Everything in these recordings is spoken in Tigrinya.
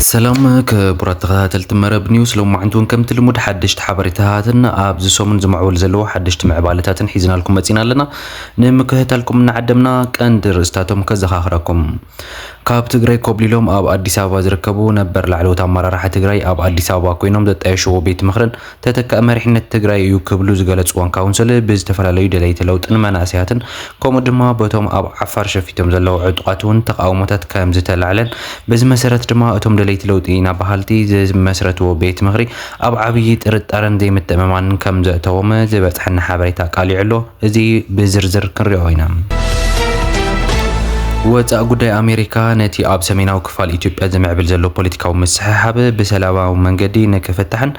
سلام كبرات تخاتلت مرب نيوز لو ما عندون كم تلمود حدشت حبريتهاتن اب زسومن زمعول زلو حدشت معبالتاتن حيزنا لكم متينا لنا نمكهتالكم نعدمنا كاندر استاتهم كزخاخركم كاب تግራይ ኮብሊሎም ኣብ አዲስ አበባ ዝርከቡ ነበር ላዕለዎት አመራርሓ ትግራይ ኣብ አዲስ አበባ ኮይኖም ዘጣየሽዎ ቤት ምኽርን ተተካ መሪሕነት ትግራይ እዩ ክብሉ ዝገለጽዎን ካውንስል ብዝተፈላለዩ ደለይቲ ለውጥን መናእስያትን ከምኡ ድማ በቶም ኣብ ዓፋር ሸፊቶም ዘለዉ ዕጡቃትን ተቃውሞታት ከም ዝተላዕለን በዚ መሰረት ድማ እቶም ደለይቲ ለውጢ ኢና ባህልቲ ዝመስረትዎ ቤት ምኽሪ ኣብ ዓብይ ጥርጣረን ዘይምትእምማን ከም ዘእተዎም ዝበፅሐና ሓበሬታ ቃሊዕሎ እዚ ብዝርዝር ክንሪኦ ኢና ወጻእ ጉዳይ አሜሪካ ነቲ ኣብ ሰሜናዊ ክፋል ኢትዮጵያ ዘመዕብል ዘሎ ፖለቲካዊ መስሓሓብ ብሰላማዊ መንገዲ ንክፍታሕን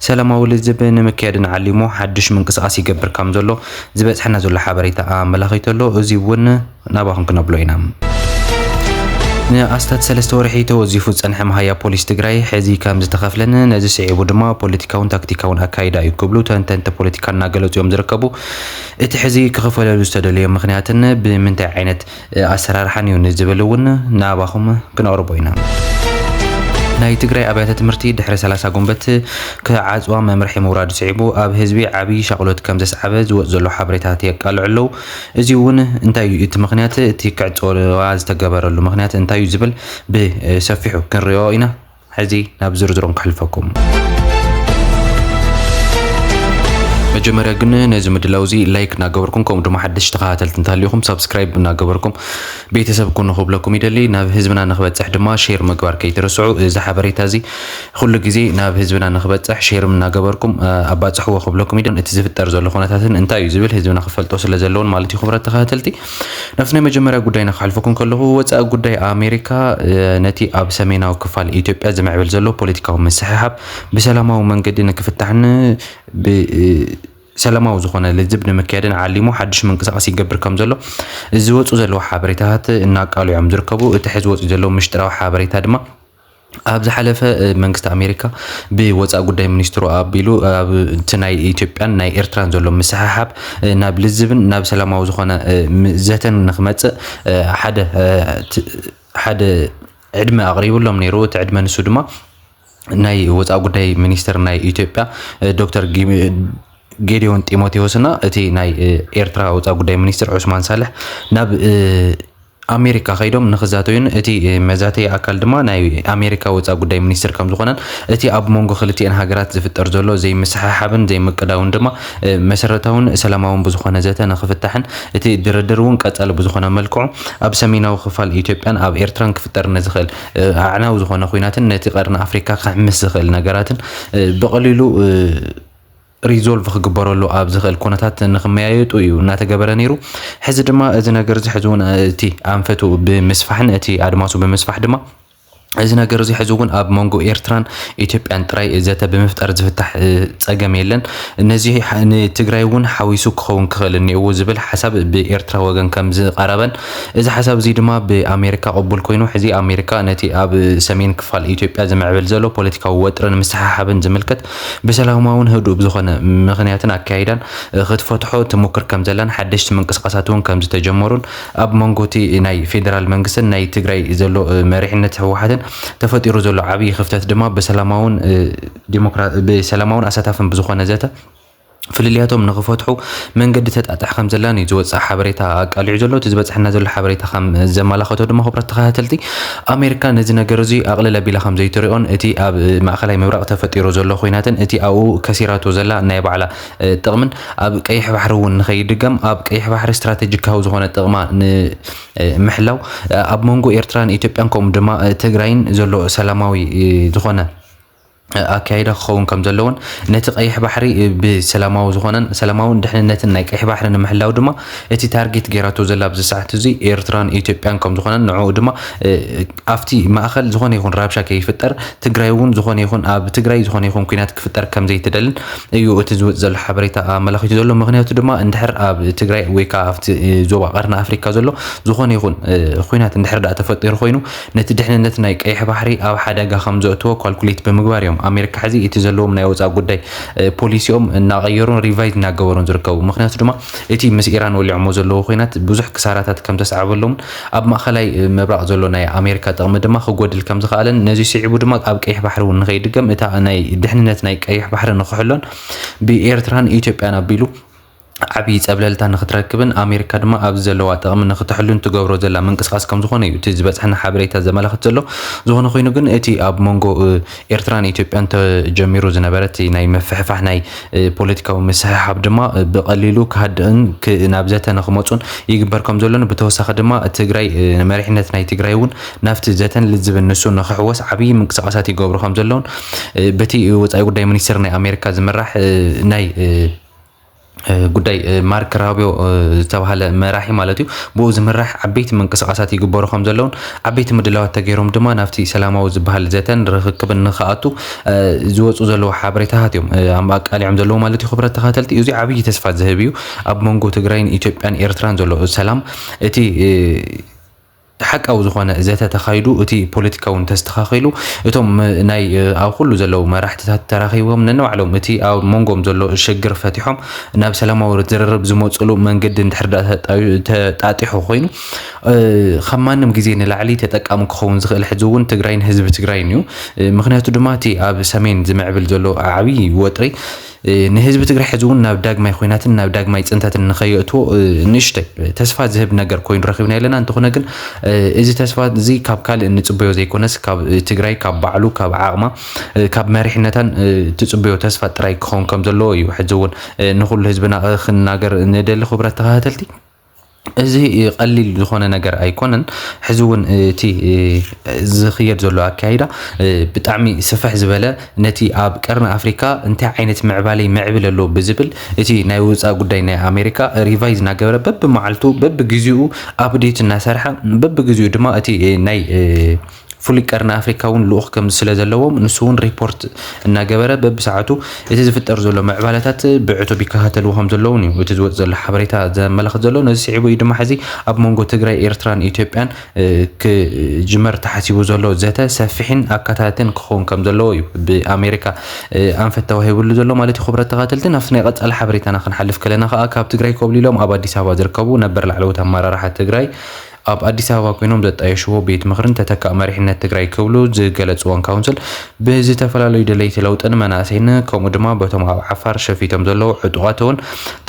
ሰላማዊ ልዝብ ንምክያድን ዓሊሙ ሓድሽ ምንቅስቃስ ይገብር ከም ዘሎ ዝበፅሐና ዘሎ ሓበሬታ ኣመላኺተሎ እዚ እውን ናባኹም ክነብሎ ኢና አስታት ሰለስተ ወርሒ ተወዚፉ ጸንሐ ማህያ ፖሊስ ትግራይ ሕዚ ከም ዝተኸፍለን ነዚ ስዒቡ ድማ ፖለቲካውን ታክቲካውን አካይዳ ይክብሉ ተንተንተ ፖለቲካና ገለጽዮም ዝርከቡ እቲ ሕዚ ክኸፈለሉ ዝተደለየ ምኽንያትን ብምንታይ ዓይነት ኣሰራርሓን እዩ ንዝብልውን ናባኹም ክነቕርቦ ኢና ናይ ትግራይ አብያተ ትምህርቲ ድሕሪ 30 ጉንበት ከዓጽዋ መምርሒ ምውራድ ስዒቡ ኣብ ህዝቢ ዓቢ ሻቅሎት ከም ዘስዓበ ዝወጽ ዘሎ ሓበሬታት የቃልዕሉ እዚ እውን እንታይ እዩ እቲ ምኽንያት እቲ ክዕጽዋ ዝተገበረሉ ምኽንያት እንታይ እዩ ዝብል ብሰፊሑ ክንሪኦ ኢና ሕዚ ናብ ዝርዝሮም ክሕልፈኩም መጀመሪያ ግን ነዚ ምድላውዚ ላይክ ናገበርኩም ከም ድማ ሓድሽ ተኸታተልቲ እንተሃልዩኹም ሰብስክራይብ ናገበርኩም ቤተሰብ ኩኑ ክብለኩም ይደሊ ናብ ህዝብና ንኽበፅሕ ድማ ሼር ምግባር ከይትርስዑ እዚ ሓበሬታ እዚ ኩሉ ግዜ ናብ ህዝብና ንኽበፅሕ ሼር ናገበርኩም ኣባፅሕዎ ክብለኩም ይደሊ እቲ ዝፍጠር ዘሎ ኩነታትን እንታይ እዩ ዝብል ህዝብና ክፈልጦ ስለ ዘለውን ማለት እዩ ክብረት ተኸታተልቲ ናብቲ ናይ መጀመሪያ ጉዳይና ክሓልፈኩም ከለኹ ወፃኢ ጉዳይ አሜሪካ ነቲ ኣብ ሰሜናዊ ክፋል ኢትዮጵያ ዘመዕብል ዘሎ ፖለቲካዊ መስሓሓብ ብሰላማዊ መንገዲ ንክፍታሕን ሰላማዊ ዝኾነ ልዝብ ንምክያድን ዓሊሙ ሓድሽ ምንቅስቃስ ይገብር ከም ዘሎ እዚ ወፁ ዘሎ ሓበሬታት እናቃልዑም ዝርከቡ እቲ ሕዚ ወፁ ዘሎ ምሽጥራዊ ሓበሬታ ድማ ኣብ ዝሓለፈ መንግስቲ አሜሪካ ብወፃኢ ጉዳይ ሚኒስትሩ ኣቢሉ ኣብ ናይ ኢትዮጵያን ናይ ኤርትራን ዘሎ መስሓሓብ ናብ ልዝብን ናብ ሰላማዊ ዝኾነ ዘተን ንኽመጽእ ሓደ ዕድመ ኣቕሪቡሎም ነይሩ እቲ ዕድመ ንሱ ድማ ናይ ወፃኢ ጉዳይ ሚኒስትር ናይ ኢትዮጵያ ዶክተር ጌዲዮን ጢሞቴዎስና እቲ ናይ ኤርትራ ወፃኢ ጉዳይ ሚኒስትር ዑስማን ሳልሕ ናብ አሜሪካ ከይዶም ንኽዛተዩን እቲ መዛተይ አካል ድማ ናይ አሜሪካ ወፃኢ ጉዳይ ሚኒስትር ከም ዝኾነን እቲ ኣብ መንጎ ክልቲአን ሃገራት ዝፍጠር ዘሎ ዘይምስሓሓብን ዘይምቅዳውን ድማ መሰረታውን ሰላማውን ብዝኾነ ዘተ ንኽፍታሕን እቲ ድርድር እውን ቀጻሊ ብዝኾነ መልክዑ ኣብ ሰሜናዊ ክፋል ኢትዮጵያን ኣብ ኤርትራን ክፍጠር ንዝኽእል ኣዕናዊ ዝኾነ ኩናትን ነቲ ቀርኒ አፍሪካ ከሕምስ ዝኽእል ነገራትን ብቐሊሉ ሪዞልቭ ክግበረሉ ኣብ ዝኽእል ኩነታት ንኽመያየጡ እዩ እናተገበረ ነይሩ ሕዚ ድማ እዚ ነገር እዚ ሕዚ እውን እቲ ኣንፈቱ ብምስፋሕን እቲ ኣድማሱ ብምስፋሕ ድማ እዚ ነገር እዚ ሕዚ እውን ኣብ መንጎ ኤርትራን ኢትዮጵያን ጥራይ ዘተ ብምፍጠር ዝፍታሕ ፀገም የለን ነዚ ንትግራይ እውን ሓዊሱ ክኸውን ክኽእል እኒአዎ ዝብል ሓሳብ ብኤርትራ ወገን ከም ዝቐረበን እዚ ሓሳብ እዚ ድማ ብኣሜሪካ ቅቡል ኮይኑ ሕዚ ኣሜሪካ ነቲ ኣብ ሰሜን ክፋል ኢትዮጵያ ዘመዕብል ዘሎ ፖለቲካዊ ወጥርን ምስሓሓብን ዝምልከት ብሰላማውን ህዱእ ብዝኾነ ምኽንያትን ኣካይዳን ክትፈትሖ ትሞክር ከም ዘላን ሓደሽቲ ምንቅስቃሳት እውን ከም ዝተጀመሩን ኣብ መንጎቲ ናይ ፌደራል መንግስትን ናይ ትግራይ ዘሎ መሪሕነት ህወሓትን ተፈጢሩ ዘሎ ዓብይ ክፍተት ድማ በሰላማውን ኣሳታፍን ብዝኾነ ዘተ ፍልልያቶም ንኽፈትሑ መንገዲ ተጣጣሕ ከም ዘላን እዩ ዝወፅእ ሓበሬታ ኣቃሊዑ ዘሎ እቲ ዝበፅሐና ዘሎ ሓበሬታ ከም ዘመላኸቶ ድማ ክብረት ተኸታተልቲ አሜሪካ ነዚ ነገር እዚ ኣቕልል ኣቢላ ከም ዘይትሪኦን እቲ ኣብ ማእኸላይ ምብራቕ ተፈጢሩ ዘሎ ኩናትን እቲ ኣብኡ ከሲራቶ ዘላ ናይ ባዕላ ጥቕምን ኣብ ቀይሕ ባሕሪ እውን ንኸይድገም ኣብ ቀይሕ ባሕሪ ስትራቴጂካዊ ዝኾነ ጥቕማ ንምሕላው ኣብ መንጎ ኤርትራን ኢትዮጵያን ከምኡ ድማ ትግራይን ዘሎ ሰላማዊ ዝኾነ ኣካይዳ ክኸውን ከም ዘለውን ነቲ ቀይሕ ባሕሪ ብሰላማዊ ዝኾነን ሰላማውን ድሕንነትን ናይ ቀይሕ ባሕሪ ንምሕላው ድማ እቲ ታርጌት ገይራቶ ዘላ ኣብዚ ሰዓት እዚ ኤርትራን ኢትዮጵያን ከም ዝኾነን ንዕኡ ድማ ኣብቲ ማእኸል ዝኾነ ይኹን ራብሻ ከይፍጠር ትግራይ እውን ዝኾነ ይኹን ኣብ ትግራይ ዝኾነ ይኹን ኩናት ክፍጠር ከም ዘይትደልን እዩ እቲ ዝወፅ ዘሎ ሓበሬታ ኣመላኺቱ ዘሎ ምክንያቱ ድማ እንድሕር ኣብ ትግራይ ወይ ከዓ ኣብቲ ዞባ ቀርኒ ኣፍሪካ ዘሎ ዝኾነ ይኹን ኩናት እንድሕር ዳ ተፈጢሩ ኮይኑ ነቲ ድሕንነት ናይ ቀይሕ ባሕሪ ኣብ ሓደጋ ከም ዘእትዎ ኳልኩሌት ብምግባር እዮም ኣሜሪካ ሕዚ እቲ ዘለዎም ናይ ወፃኢ ጉዳይ ፖሊሲኦም እናቀየሩን ሪቫይዝ እናገበሩን ዝርከቡ ምክንያቱ ድማ እቲ ምስ ኢራን ወሊዖሞ ዘለዎ ኮይናት ብዙሕ ክሳራታት ከም ተሰዓበሎም ኣብ ማእከላይ ምብራቅ ዘሎ ናይ ኣሜሪካ ጥቅሚ ድማ ክጎድል ከም ዝኽኣለን ነዚ ስዒቡ ድማ ኣብ ቀይሕ ባሕሪ እውን ንኸይድገም እታ ናይ ድሕንነት ናይ ቀይሕ ባሕሪ ንክሕሎን ብኤርትራን ኢትዮጵያን ኣቢሉ ዓብይ ፀብለልታ ንክትረክብን ኣሜሪካ ድማ ኣብ ዘለዋ ጥቅሚ ንክትሕሉን ትገብሮ ዘላ ምንቅስቃስ ከም ዝኾነ እዩ እቲ ዝበፅሐና ሓበሬታ ዘመላክት ዘሎ ዝኾነ ኮይኑ ግን እቲ ኣብ መንጎ ኤርትራን ኢትዮጵያን ተጀሚሩ ዝነበረ እቲ ናይ መፍሕፋሕ ናይ ፖለቲካዊ ምስሕሓብ ድማ ብቀሊሉ ክሃድእን ናብ ዘተ ንክመፁን ይግበር ከም ዘሎን ብተወሳኺ ድማ ትግራይ መሪሕነት ናይ ትግራይ እውን ናብቲ ዘተን ልዝብል ንሱ ንክሕወስ ዓብይ ምንቅስቃሳት ይገብሩ ከም ዘለውን በቲ ወፃኢ ጉዳይ ሚኒስትር ናይ ኣሜሪካ ዝምራሕ ናይ ጉዳይ ማርክ ራቢዮ ዝተባሃለ መራሒ ማለት እዩ ብኡ ዝምራሕ ዓበይቲ ምንቅስቃሳት ይግበሩ ከም ዘለውን ዓበይቲ ምድላዋት ተገይሮም ድማ ናብቲ ሰላማዊ ዝበሃል ዘተን ርክክብን ንኽኣቱ ዝወፁ ዘለዉ ሓበሬታታት እዮም ኣቃሊዖም ዘለዉ ማለት እዩ ክብረት ተኸተልቲ እዚ ዓብይ ተስፋ ዝህብ እዩ ኣብ መንጎ ትግራይን ኢትዮጵያን ኤርትራን ዘሎ ሰላም እቲ ሓቃዊ ዝኾነ ዘተ ተኻይዱ እቲ ፖለቲካውን ተስተኻኺሉ እቶም ናይ ኣብ ኩሉ ዘለዉ መራሕትታት ተራኺቦም ነንባዕሎም እቲ ኣብ መንጎም ዘሎ ሽግር ፈቲሖም ናብ ሰላማዊ ዝርርብ ዝመፅሉ መንገዲ እንድሕር ተጣጢሑ ኮይኑ ከም ማንም ግዜ ንላዕሊ ተጠቃሚ ክኸውን ዝኽእል ሕዚ እውን ትግራይን ህዝቢ ትግራይን እዩ ምክንያቱ ድማ እቲ ኣብ ሰሜን ዝምዕብል ዘሎ ዓብይ ወጥሪ ንህዝቢ ትግራይ ሕዚ እውን ናብ ዳግማይ ኩናትን ናብ ዳግማይ ፅንተትን ንኸየእትዎ ንእሽተይ ተስፋ ዝህብ ነገር ኮይኑ ረኺብና ኣለና እንተኾነ ግን እዚ ተስፋ እዚ ካብ ካልእ ንፅበዮ ዘይኮነስ ካብ ትግራይ ካብ ባዕሉ ካብ ዓቕማ ካብ መሪሕነታን ትፅበዮ ተስፋ ጥራይ ክኸውን ከም ዘለዎ እዩ ሕዚ እውን ንኩሉ ህዝብና ክናገር ንደሊ ክብረት ተኸታተልቲ እዚ ቀሊል ዝኾነ ነገር ኣይኮነን ሕዚ እውን እቲ ዝኽየድ ዘሎ ኣካይዳ ብጣዕሚ ስፍሕ ዝበለ ነቲ ኣብ ቀርኒ ኣፍሪካ እንታይ ዓይነት ምዕባለይ ምዕብል ኣሎ ብዝብል እቲ ናይ ወፃኢ ጉዳይ ናይ ኣሜሪካ ሪቫይዝ እናገበረ በብመዓልቱ በብግዚኡ ኣፕዴት እናሰርሐ በብግዚኡ ድማ እቲ ናይ ፍሉይ ቀርኒ ኣፍሪካ እውን ልኡኽ ከም ስለ ዘለዎም ንሱ እውን ሪፖርት እናገበረ በብሰዓቱ እቲ ዝፍጠር ዘሎ ምዕባለታት ብዕቱብ ይከታተልዎ ከም ዘለውን እዩ እቲ ዝወፅ ዘሎ ሓበሬታ ዘመላክት ዘሎ ነዚ ስዒቡ እዩ ድማ ሕዚ ኣብ መንጎ ትግራይ ኤርትራን ኢትዮጵያን ክጅመር ተሓሲቡ ዘሎ ዘተ ሰፊሕን ኣካታትን ክኸውን ከም ዘለዎ እዩ ብኣሜሪካ ኣንፈት ተዋሂቡሉ ዘሎ ማለት እዩ ክብረት ተኸታተልቲ ናብቲ ናይ ቀፃሊ ሓበሬታና ክንሓልፍ ከለና ከዓ ካብ ትግራይ ኮብሊሎም ኣብ ኣዲስ ኣበባ ዝርከቡ ነበር ላዕለዎት ኣመራርሓ ትግራይ ኣብ ኣዲስ ኣበባ ኮይኖም ዘጣየሽዎ ቤት ምክርን ተተካእ መሪሕነት ትግራይ ክብሉ ዝገለፅዎን ካውንስል ብዝተፈላለዩ ድሌይቲ ለውጥን መናእሰይን ከምኡ ድማ በቶም ኣብ ዓፋር ሸፊቶም ዘለዉ ዕጡቃት እውን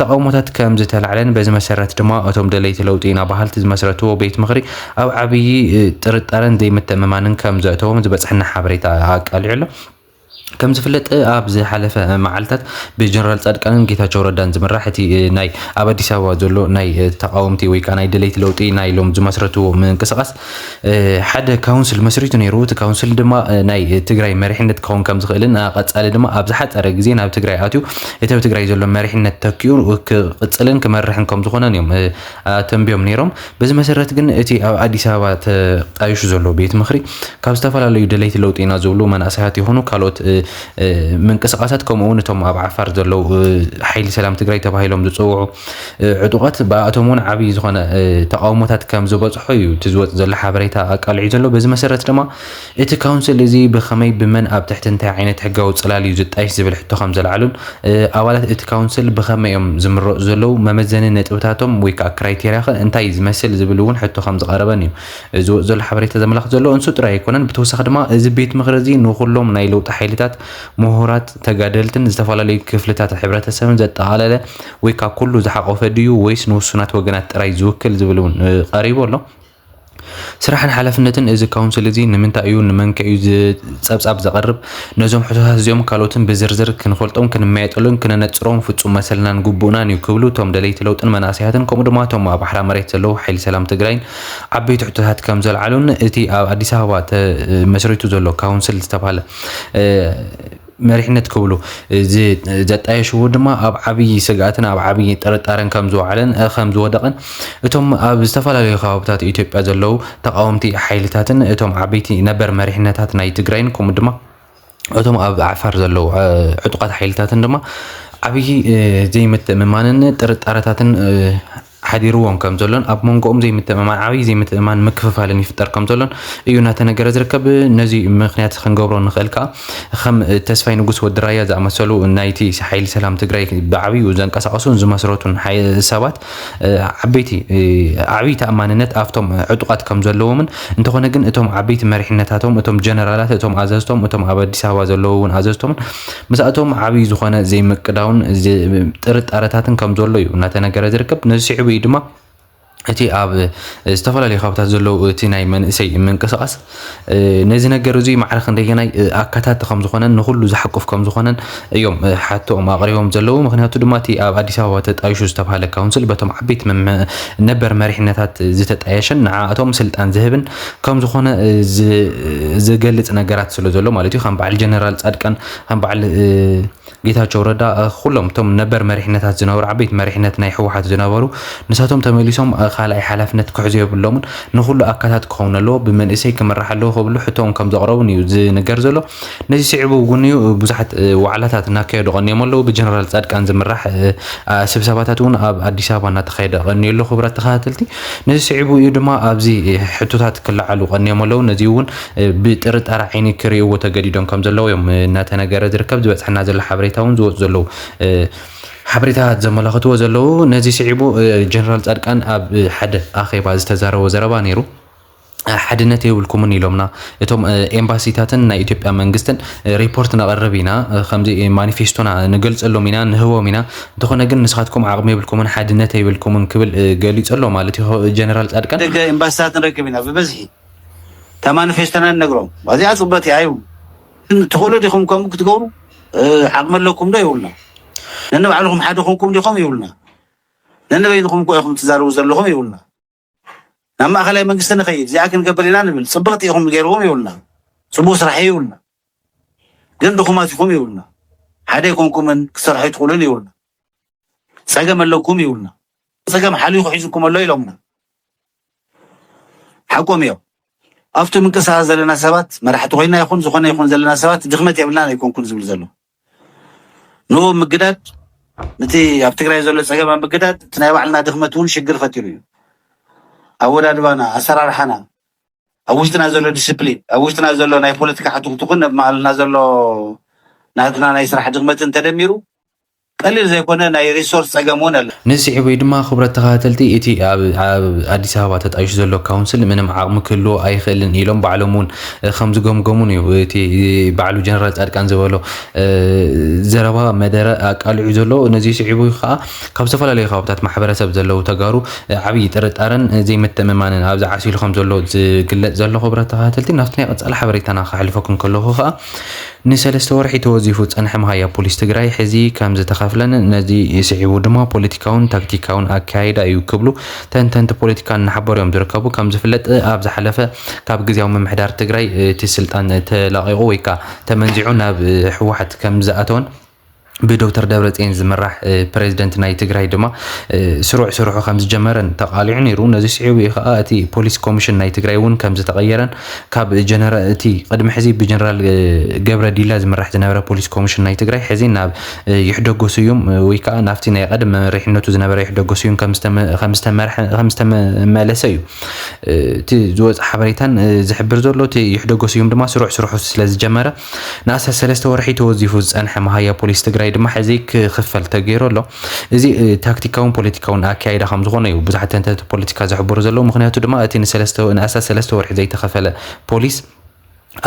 ተቃውሞታት ከም ዝተላዕለን በዚ መሰረት ድማ እቶም ድሌይቲ ለውጢ ኢና ባህልቲ ዝመስረትዎ ቤት ምክሪ ኣብ ዓብይ ጥርጣረን ዘይምትእምማንን ከም ዘእተዎም ዝበፅሐና ሓበሬታ ኣቃሊዑ ኣሎ كم زفلت أبز حلف معلتات بجنرال صادقان ጌታቸው ረዳን ዝምራሕ እቲ ናይ ኣብ አዲስ አበባ ዘሎ ናይ ተቃውምቲ ወይ ከዓ ናይ ድሌት ለውጢ ናይ ሎም ዝመስረቱ ምንቅስቃስ ሓደ ካውንስል መስሪቱ ነይሩ እቲ ካውንስል ድማ ናይ ትግራይ መሪሕነት ክኸውን ከም ዝኽእልን ቀጻሊ ድማ ኣብ ዝሓፀረ ግዜ ናብ ትግራይ ኣትዩ እቲ ኣብ ትግራይ ዘሎ መሪሕነት ተኪኡ ክቅጽልን ክመርሕን ከም ዝኾነን እዮም ተንቢዮም ነይሮም በዚ መሰረት ግን እቲ ኣብ አዲስ አበባ ተጣይሹ ዘሎ ቤት ምክሪ ካብ ዝተፈላለዩ ድሌት ለውጢና ዝብሉ መናእሰያት ይሆኑ ካልኦት ምንቅስቃሳት ከምኡውን እቶም ኣብ ዓፋር ዘለው ሓይሊ ሰላም ትግራይ ተባሂሎም ዝፅውዑ ዕጡቃት ባእቶምን ዓብይ ዝኾነ ተቃውሞታት ከም ዝበፅሑ እዩ ትዝወፅ ዘሎ ሓበሬታ ኣቃልዒ ዘሎ በዚ መሰረት ድማ እቲ ካውንስል እዚ ብኸመይ ብመን ኣብ ትሕቲ እንታይ ዓይነት ሕጋዊ ፅላል እዩ ዝጣይሽ ዝብል ሕቶ ከም ዘለዓሉን ኣባላት እቲ ካውንስል ብኸመይ ዝምረፁ ዘለው መመዘኒ ነጥብታቶም ወይ ከዓ ክራይቴሪያ እንታይ ዝመስል ዝብል እውን ሕቶ ከም ዝቀረበን እዩ ዝወፅ ዘሎ ሓበሬታ ዘመላክት ዘሎ እንሱ ጥራይ ኣይኮነን ብተወሳኺ ድማ እዚ ቤት ምክሪ እዚ ንኩሎም ናይ ለውጢ ሓይልታት ምሁራት ተጋደልትን ዝተፈላለዩ ክፍልታት ሕብረተሰብን ዘጠቃለለ ወይ ከዓ ኩሉ ዝሓቆፈ ድዩ ወይስ ንውሱናት ወገናት ጥራይ ዝውክል ዝብሉን ቀሪቡ ኣሎ ስራሕን ሓላፍነትን እዚ ካውንስል እዚ ንምንታይ እዩ ንመንከ እዩ ፀብጻብ ዘቀርብ ነዞም ሕቶታት እዚኦም ካልኦትን ብዝርዝር ክንፈልጦም ክንመያየጠሉን ክነነፅሮም ፍጹም መሰልናን ግቡእናን እዩ ክብሉ ቶም ደለይቲ ለውጥን መናእሰያትን ከምኡ ድማ ቶም ኣብ ኣሕራ መሬት ዘለው ሓይሊ ሰላም ትግራይን ዓበይቲ ሕቶታት ከም ዘልዓሉን እቲ ኣብ አዲስ አበባ መስሪቱ ዘሎ ካውንስል ዝተባሃለ መሪሕነት ክብሉ ዘጣየሽዎ ድማ ኣብ ዓብይ ስጋትን ኣብ ዓብይ ጥርጣረን ከም ዝወዓለን ከም ዝወደቀን እቶም ኣብ ዝተፈላለዩ ከባቢታት ኢትዮጵያ ዘለው ተቃወምቲ ሓይልታትን እቶም ዓበይቲ ነበር መሪሕነታት ናይ ትግራይን ከምኡ ድማ እቶም ኣብ ዓፋር ዘለው ዕጡቃት ሓይልታትን ድማ ዓብይ ዘይምትእምማንን ጥርጣረታትን ሓዲርዎም ከም ዘሎን ኣብ መንጎኦም ዘይምትእምማን ዓብይ ዘይምትእምማን ምክፍፋልን ይፍጠር ከም ዘሎን እዩ እናተነገረ ዝርከብ ነዚ ምክንያት ክንገብሮ ንኽእል ከዓ ከም ተስፋይ ንጉስ ወዲ ራያ ዝኣመሰሉ ናይቲ ሓይሊ ሰላም ትግራይ ብዓብዩ ዘንቀሳቀሱን ዝመስረቱን ሰባት ዓበይቲ ተኣማንነት ኣብቶም ዕጡቃት ከም ዘለዎምን እንተኾነ ግን እቶም ዓበይቲ መሪሕነታቶም እቶም ጀነራላት እቶም ኣዘዝቶም እቶም ኣብ ኣዲስ ኣበባ ዘለዉ እውን ኣዘዝቶምን ምስኣቶም ዓብይ ዝኾነ ዘይምቅዳውን ጥርጣረታትን ከም ዘሎ እዩ እናተነገረ ዝርከብ ነዚ ስዒቡ ድማ እቲ ኣብ ዝተፈላለዩ ካብታት ዘለው እቲ ናይ መንእሰይ ምንቅስቃስ ነዚ ነገር እዚ ማዕረክ እንደገናይ ኣካታት ከም ዝኾነን ንኩሉ ዝሓቁፍ ከም ዝኾነን እዮም ሓቶኦም ኣቅሪቦም ዘለው ምክንያቱ ድማ እቲ ኣብ ኣዲስ ኣበባ ተጣይሹ ዝተባሃለ ካውንስል በቶም ዓበይቲ ነበር መሪሕነታት ዝተጣየሸን ንዓኣቶም ስልጣን ዝህብን ከም ዝኾነ ዝገልጽ ነገራት ስለ ዘሎ ማለት እዩ ከም በዓል ጀነራል ጻድቃን ከም በዓል ጌታቸው ረዳ ኩሎም እቶም ነበር መሪሕነታት ዝነበሩ ዓበይቲ መሪሕነት ናይ ሕወሓት ዝነበሩ ንሳቶም ተመሊሶም ካልኣይ ሓላፍነት ክሕዙ የብሎምን ንኩሉ ኣካታት ክኸውን ኣለዎ ብመንእሰይ ክምራሕ ኣለዎ ክብሉ ሕቶኦም ከም ዘቕረቡን እዩ ዝነገር ዘሎ ነዚ ስዒቡ እውን እዩ ብዙሓት ዋዕላታት እናካየዱ ቀኒዮም ኣለዉ ብጀነራል ጻድቃን ዝምራሕ ስብሰባታት እውን ኣብ ኣዲስ ኣበባ እናተካየደ ቀኒዩ ኣሎ ክብራት ተኸታተልቲ ነዚ ስዒቡ እዩ ድማ ኣብዚ ሕቶታት ክለዓሉ ቀኒዮም ኣለዉ ነዚ እውን ብጥርጣረ ዓይኒ ክርእይዎ ተገዲዶም ከም ዘለዉ እዮም እናተነገረ ዝርከብ ዝበፅሐና ዘሎ ሓበሬታ እውን ዝወፁ ዘለዉ ሓበሬታት ዘመላኽትዎ ዘለዉ ነዚ ስዒቡ ጀነራል ጻድቃን ኣብ ሓደ ኣኼባ ዝተዛረበ ዘረባ ነይሩ ሓድነት የብልኩምን ኢሎምና እቶም ኤምባሲታትን ናይ ኢትዮጵያ መንግስትን ሪፖርት ነቐርብ ኢና ከምዚ ማኒፌስቶና ንገልፀሎም ኢና ንህቦም ኢና እንተኾነ ግን ንስኻትኩም ዓቕሚ የብልኩምን ሓድነት የብልኩምን ክብል ገሊጹ ኣሎ ማለት እዩ ጀነራል ጻድቃን ደገ ኤምባሲታት ንረክብ ኢና ብበዝሒ ታ ማኒፌስቶና ንነግሮም ኣዝያ ጽበት እያ እዩ ትኽእሉ ዲኹም ከምኡ ክትገብሩ ዓቕሚ ኣለኩም ዶ ይብሉና ነንባዕልኩም ሓደ ኮንኩም ዲኹም ይብሉና ነንበይንኩም እኮ ኢኹም ትዛረቡ ዘለኹም ይብሉና ናብ ማእኸላይ መንግስቲ ንኸይድ እዚኣ ክንገብር ኢና ንብል ፅብቕቲ ኢኹም ገይርዎም ይብሉና ፅቡቅ ስራሕ ይብሉና ግን ድኹማት ኢኹም ይብሉና ሓደ ይኮንኩምን ክሰርሑ ይትኽእሉን ይብሉና ፀገም ኣለኩም ይብሉና ፀገም ሓልይኹ ሒዝኩም ኣሎ ኢሎምና ሓቆም እዮም ኣብቲ ምንቅስቓስ ዘለና ሰባት መራሕቲ ኮይና ይኹን ዝኾነ ይኹን ዘለና ሰባት ድኽመት የብልና ኣይኮንኩን ዝብል ዘሎ ንቦ ምግዳድ ነቲ ኣብ ትግራይ ዘሎ ፀገም ምግዳድ እቲ ናይ ባዕልና ድኽመት እውን ሽግር ፈጢሩ እዩ ኣወዳድባና ኣሰራርሓና ኣብ ውሽጥና ዘሎ ዲስፕሊን ኣብ ውሽጥና ዘሎ ናይ ፖለቲካ ሓቱክቱክን ኣብ ማእኸልና ዘሎ ናትና ናይ ስራሕ ድኽመትን ተደሚሩ ቀሊል ዘይኮነ ናይ ሪሶርስ ፀገም እውን ኣሎ ንስዒቡ ድማ ክብረት ተኸታተልቲ እቲ ኣብ ኣዲስ ኣበባ ተጣይሹ ዘሎ ካውንስል ምንም ዓቕሚ ክህልዎ ኣይኽእልን ኢሎም ባዕሎም እውን ከም ዝገምገሙን እዩ እቲ ባዕሉ ጀነራል ጻድቃን ዝበሎ ዘረባ መደረ ኣቃልዑ ዘሎ ነዚ ስዒቡ ከዓ ካብ ዝተፈላለዩ ከባብታት ማሕበረሰብ ዘለው ተጋሩ ዓብይ ጥርጣረን ዘይምትእምማንን ኣብዚ ዓሲሉ ከም ዘሎ ዝግለጽ ዘሎ ክብረት ተኸታተልቲ ናብቲ ናይ ቀጻሊ ሓበሬታና ከሕልፈኩም ከለኹ ከዓ ንሰለስተ ወርሒ ተወዚፉ ፀንሐ መሃያ ፖሊስ ትግራይ ሕዚ ከም ዝተኸፍለን ነዚ ስዒቡ ድማ ፖለቲካውን ታክቲካውን ኣካይዳ እዩ ክብሉ ተንተንቲ ፖለቲካ እናሓበሩ እዮም ዝርከቡ ከም ዝፍለጥ ኣብ ዝሓለፈ ካብ ግዜያዊ ምምሕዳር ትግራይ እቲ ስልጣን ተላቂቑ ወይ ከዓ ተመንዚዑ ናብ ሕወሓት ከም ዝኣተወን ብዶክተር ደብረጽዮን ዝምራሕ ፕሬዚደንት ናይ ትግራይ ድማ ስሩዕ ስሩሑ ከም ዝጀመረን ተቃሊዑ ነይሩ ነዚ ስዒቡ ከዓ እቲ ፖሊስ ኮሚሽን ናይ ትግራይ እውን ከም ዝተቀየረን ካብ ጀነራል እቲ ቅድሚ ሕዚ ብጀነራል ገብረ ዲላ ዝምራሕ ዝነበረ ፖሊስ ኮሚሽን ናይ ትግራይ ሕዚ ናብ ይሕደጎስ እዮም ወይ ከዓ ናፍቲ ናይ ቀደም መሪሕነቱ ዝነበረ ይሕደጎስ እዮም ከም ዝተመለሰ እዩ እቲ ዝወፅእ ሓበሬታን ዝሕብር ዘሎ እቲ ይሕደጎስ እዮም ድማ ስሩዕ ስሩሑ ስለ ዝጀመረ ንኣሳስ 3 ወርሒ ተወዚፉ ዝፀንሐ መሃያ ፖሊስ ትግራይ ድማ ሕዚ ክኽፈል ተገይሩ ኣሎ እዚ ታክቲካውን ፖለቲካውን ኣካይዳ ከም ዝኾነ እዩ ብዙሓት ተንተንቲ ፖለቲካ ዝሕብሩ ዘለዉ ምክንያቱ ድማ እቲ ንኣሳስ 3 ወርሒ ዘይተኸፈለ ፖሊስ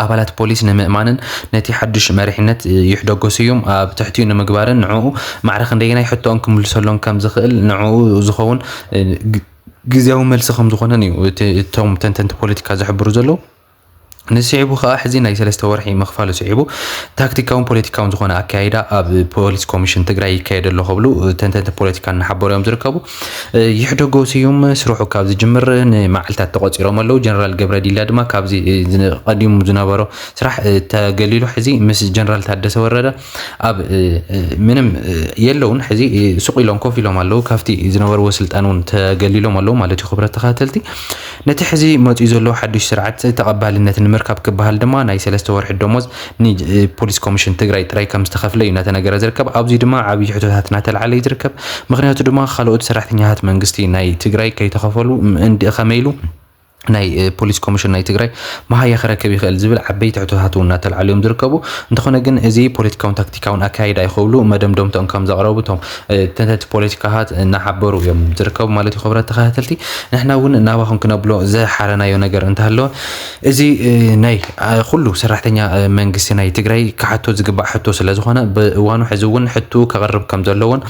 ኣባላት ፖሊስ ንምእማንን ነቲ ሓድሽ መሪሕነት ይሕደጎስ እዮም ኣብ ትሕቲኡ ንምግባርን ንዕኡ ማዕረኽ እንደገና ሕቶኦም ክምልሰሎም ከም ዝኽእል ንዕኡ ዝኸውን ግዜያዊ መልሲ ከም ዝኾነን እዩ እቶም ተንተንቲ ፖለቲካ ዝሕብሩ ዘለዉ ንስዒቡ ከዓ ሕዚ ናይ 3 ወርሒ ምኽፋሉ ስዒቡ ታክቲካውን ፖለቲካውን ዝኾነ ኣካይዳ ኣብ ፖሊስ ኮሚሽን ትግራይ ይካየድ ኣሎ ክብሉ ተንተንቲ ፖለቲካ እናሓበሩ እዮም ዝርከቡ ይሕደጎስ እዮም ስርሑ ካብ ዝጅምር ንመዓልታት ተቆፂሮም ኣለዉ ጀነራል ገብረ ዲላ ድማ ካብዚ ቀዲሙ ዝነበሮ ስራሕ ተገሊሉ ሕዚ ምስ ጀነራል ታደሰ ወረደ ኣብ ምንም የለውን ሕዚ ሱቕ ኢሎም ኮፍ ኢሎም ኣለዉ ካብቲ ዝነበርዎ ስልጣን እውን ተገሊሎም ኣለዉ ማለት እዩ ክብረት ተኸታተልቲ ነቲ ሕዚ መፅኡ ዘሎ ሓዱሽ ስርዓት ተቐባልነት ንምርካብ ክበሃል ድማ ናይ 3 ወርሒ ደሞዝ ፖሊስ ኮሚሽን ትግራይ ጥራይ ከም ዝተኸፍለ እዩ እናተነገረ ዝርከብ ኣብዚ ድማ ዓብይ ሕቶታት እናተለዓለ ይርከብ ምክንያቱ ድማ ካልኦት ሰራሕተኛታት መንግስቲ ናይ ትግራይ ከይተኸፈሉ ከመይ ኢሉ ናይ ፖሊስ ኮሚሽን ናይ ትግራይ መሃያ ክረክብ ይኽእል ዝብል ዓበይቲ ሕቶታት እናተለዓልዮም ዝርከቡ እንተኾነ ግን እዚ ፖለቲካውን ታክቲካውን ኣካይዳ ይኸብሉ መደምደምቶም ከም ዘቕረቡ እቶም ተንተንቲ ፖለቲካታት እናሓበሩ እዮም ዝርከቡ ማለት እዩ ክብረት ተኸታተልቲ ንሕና እውን ናባኹም ክነብሎ ዘሓረናዮ ነገር እንተሃለወ እዚ ናይ ኩሉ ሰራሕተኛ መንግስቲ ናይ ትግራይ ክሓቶ ዝግባእ ሕቶ ስለ ዝኾነ ብእዋኑ ሕዚ እውን ሕቱ ከቕርብ ከም ዘለዎን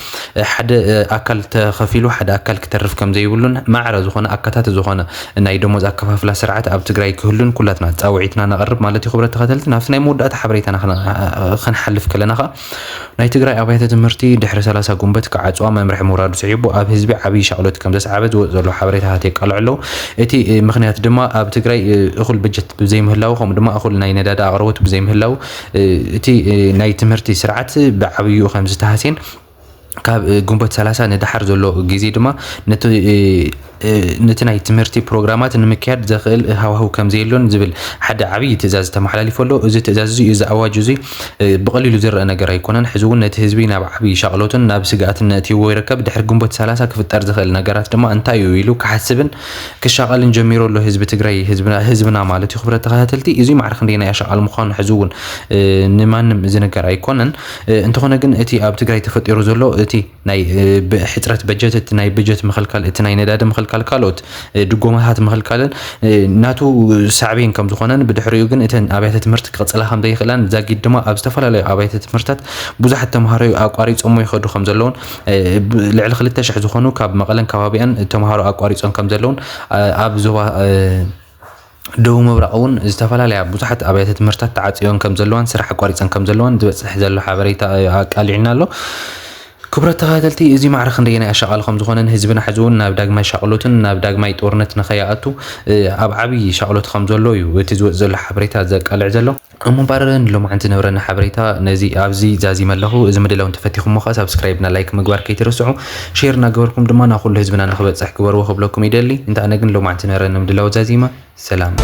ሓደ ኣካል ተኸፊሉ ሓደ ኣካል ክተርፍ ከም ዘይብሉን ማዕረ ዝኾነ ኣካታት ዝኾነ ናይ ደሞዝ ኣከፋፍላ ስርዓት ኣብ ትግራይ ክህሉን ኩላትና ፃውዒትና ነቐርብ ማለት እዩ ክብረት ተኸተልቲ ናብቲ ናይ መወዳእታ ሓበሬታና ክንሓልፍ ከለና ኸ ናይ ትግራይ ኣብያተ ትምህርቲ ድሕሪ 30 ጉንበት ክዓፅዋ መምርሒ ምውራዱ ስዒቡ ኣብ ህዝቢ ዓብይ ሸቕሎት ከም ዘስዓበ ዝወፅ ዘሎ ሓበሬታታት የቃልዑ ኣለዉ እቲ ምክንያት ድማ ኣብ ትግራይ እኹል በጀት ብዘይምህላው ከምኡ ድማ እኹል ናይ ነዳዲ ኣቕርቦት ብዘይምህላው እቲ ናይ ትምህርቲ ስርዓት ብዓብዩ ከም ዝተሃስየን ካብ ጉንበት 30 ንድሓር ዘሎ ግዜ ድማ ነቲ ናይ ትምህርቲ ፕሮግራማት ንምክያድ ዘኽእል ሃዋህው ከም ዘየሎን ዝብል ሓደ ዓብይ ትእዛዝ ተመሓላሊፉ ኣሎ እዚ ትእዛዝ እዚ ኣዋጅ እዚ ብቐሊሉ ዝረአ ነገር ኣይኮነን ሕዚ እውን ነቲ ህዝቢ ናብ ዓብይ ሸቕሎትን ናብ ስጋኣትን ነእትይዎ ይርከብ ድሕሪ ጉንበት 30 ክፍጠር ዝኽእል ነገራት ድማ እንታይ እዩ ኢሉ ክሓስብን ክሻቐልን ጀሚሩ ኣሎ ህዝቢ ትግራይ ህዝብና ማለት እዩ ክብረት ተኸታተልቲ እዚ ማዕርክ እንደና ያሻቐል ምዃኑ ሕዚ እውን ንማንም ዝነገር ኣይኮነን እንተኾነ ግን እቲ ኣብ ትግራይ ተፈጢሩ ዘሎ እቲ ናይ ሕፅረት በጀት እቲ ናይ በጀት ምኽልካል እቲ ናይ ነዳዲ ምኽልካል ካልኦት ድጎማታት ምኽልካልን ናቱ ሳዕቤን ከም ዝኾነን ብድሕሪኡ ግን እተን ኣብያተ ትምህርቲ ክቕፅላ ከም ዘይኽእላን ዛጊድ ድማ ኣብ ዝተፈላለዩ ኣብያተ ትምህርትታት ብዙሓት ተምሃሮ ኣቋሪፆም ይኸዱ ከም ዘለውን ልዕሊ 2000 ዝኾኑ ካብ መቐለን ከባቢአን ተምሃሮ ኣቋሪፆም ከም ዘለውን ኣብ ዞባ ደቡብ ምብራቅ እውን ዝተፈላለያ ብዙሓት ኣብያተ ትምህርትታት ተዓፅዮን ከም ዘለዋን ስራሕ ኣቋሪፀን ከም ዘለዋን ዝበፅሕ ዘሎ ሓበሬታ ኣቃሊዕና ኣሎ ክብረት ተኸታተልቲ እዚ ማዕርክ እንደና ያሻቐል ከም ዝኾነን ህዝብና ሕዚ እውን ናብ ዳግማይ ሸቕሎትን ናብ ዳግማይ ጦርነት ንኸይኣቱ ኣብ ዓብይ ሸቕሎት ከም ዘሎ እዩ እቲ ዝወፅ ዘሎ ሓበሬታ ዘቃልዕ ዘሎ እምበረን ሎማዓንቲ ነብረና ሓበሬታ ነዚ ኣብዚ ዛዚመ ኣለኹ እዚ ምድላው እንተፈቲኹም ኸ ሳብስክራይብ ና ላይክ ምግባር ከይትርስዑ ሼር እናገበርኩም ድማ ናብ ኩሉ ህዝብና ንኽበፅሕ ግበርዎ ክብለኩም ይደሊ እንተኣነ ግን ሎማዓንቲ ነብረና ምድላው ዛዚመ ሰላም